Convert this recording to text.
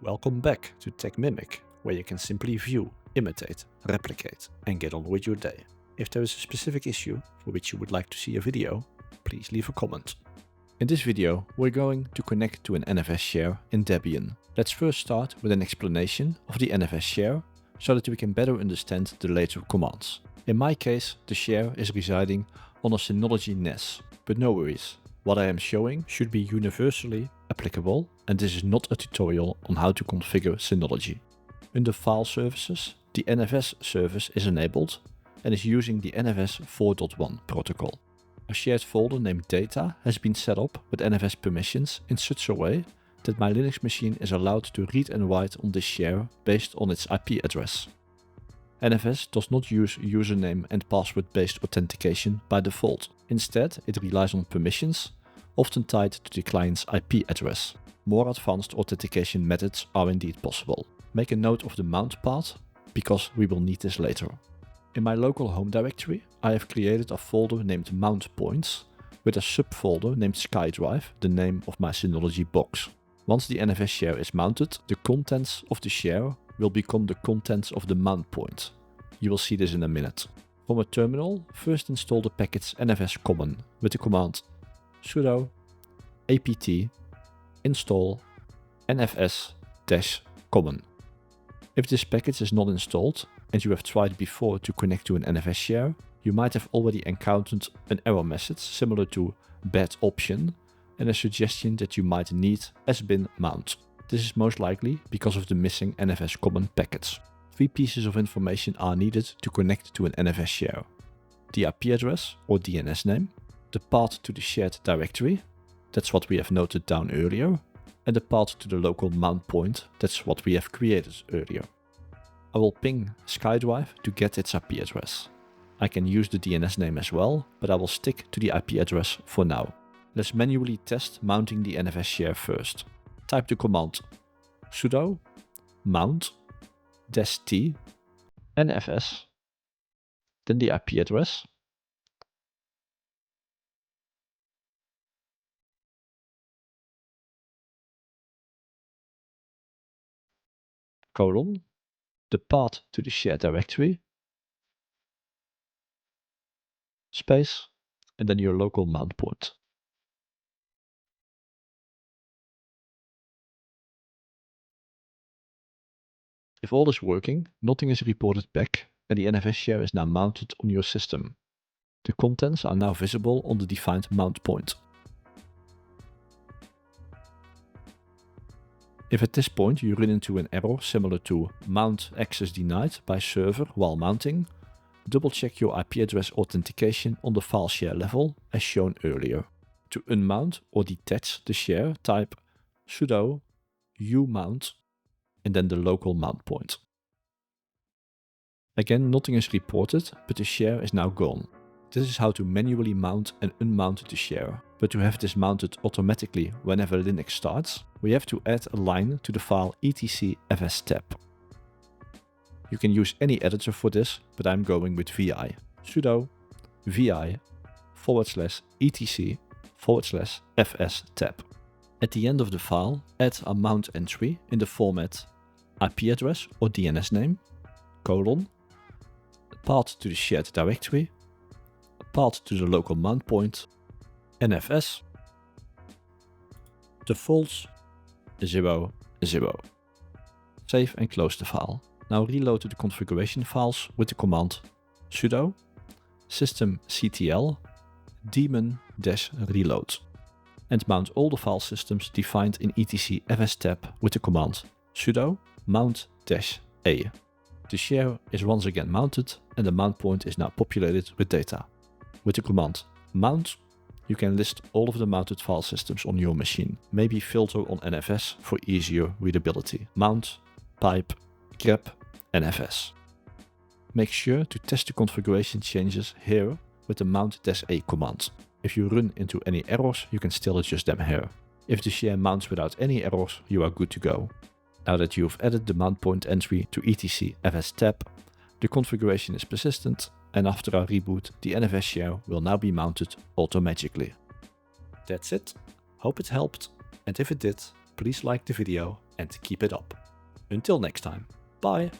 Welcome back to TECHMIMIC, where you can simply view, imitate, replicate, and get on with your day. If there is a specific issue for which you would like to see a video, please leave a comment. In this video, we're going to connect to an NFS share in Debian. Let's first start with an explanation of the NFS share, so that we can better understand the later commands. In my case, the share is residing on a Synology NES, but no worries. What I am showing should be universally applicable, and this is not a tutorial on how to configure Synology. Under File Services, the NFS service is enabled and is using the NFS 4.1 protocol. A shared folder named Data has been set up with NFS permissions in such a way that my Linux machine is allowed to read and write on this share based on its IP address. NFS does not use username and password-based authentication by default. Instead, it relies on permissions, often tied to the client's IP address. More advanced authentication methods are indeed possible. Make a note of the mount path, because we will need this later. In my local home directory, I have created a folder named mount points, with a subfolder named SkyDrive, the name of my Synology box. Once the NFS share is mounted, the contents of the share will become the contents of the mount point. You will see this in a minute. From a terminal, first install the package nfs-common with the command sudo apt install nfs-common. If this package is not installed and you have tried before to connect to an NFS share, you might have already encountered an error message similar to bad option and a suggestion that you might need sbin mount. This is most likely because of the missing nfs-common package. 3 pieces of information are needed to connect to an NFS share: the IP address or DNS name, the path to the shared directory, that's what we have noted down earlier, and the path to the local mount point, that's what we have created earlier. I will ping SkyDrive to get its IP address. I can use the DNS name as well, but I will stick to the IP address for now. Let's manually test mounting the NFS share first. Type the command sudo mount -t nfs, then the IP address, colon, the path to the shared directory, space, and then your local mount point. If all is working, nothing is reported back, and the NFS share is now mounted on your system. The contents are now visible on the defined mount point. If at this point you run into an error similar to mount access denied by server while mounting, double check your IP address authentication on the file share level as shown earlier. To unmount or detach the share, type sudo umount and then the local mount point. Again, nothing is reported, but the share is now gone. This is how to manually mount and unmount the share. But to have this mounted automatically whenever Linux starts, we have to add a line to the file etc-fstab. You can use any editor for this, but I'm going with vi. Sudo vi/etc/fstab. At the end of the file, add a mount entry in the format IP address or DNS name, colon, path to the shared directory, path to the local mount point, NFS, defaults 0, 0. Save and close the file. Now reload to the configuration files with the command sudo systemctl daemon-reload and mount all the file systems defined in etc-fstab with the command sudo mount-a. The share is once again mounted and the mount point is now populated with data. With the command mount, you can list all of the mounted file systems on your machine. Maybe filter on NFS for easier readability. Mount, pipe, grep, NFS. Make sure to test the configuration changes here with the mount-a command. If you run into any errors, you can still adjust them here. If the share mounts without any errors, you are good to go. Now that you've added the mount point entry to etc-fstab, the configuration is persistent, and after our reboot, the NFS share will now be mounted automatically. That's it. Hope it helped, and if it did, please like the video and keep it up. Until next time, bye!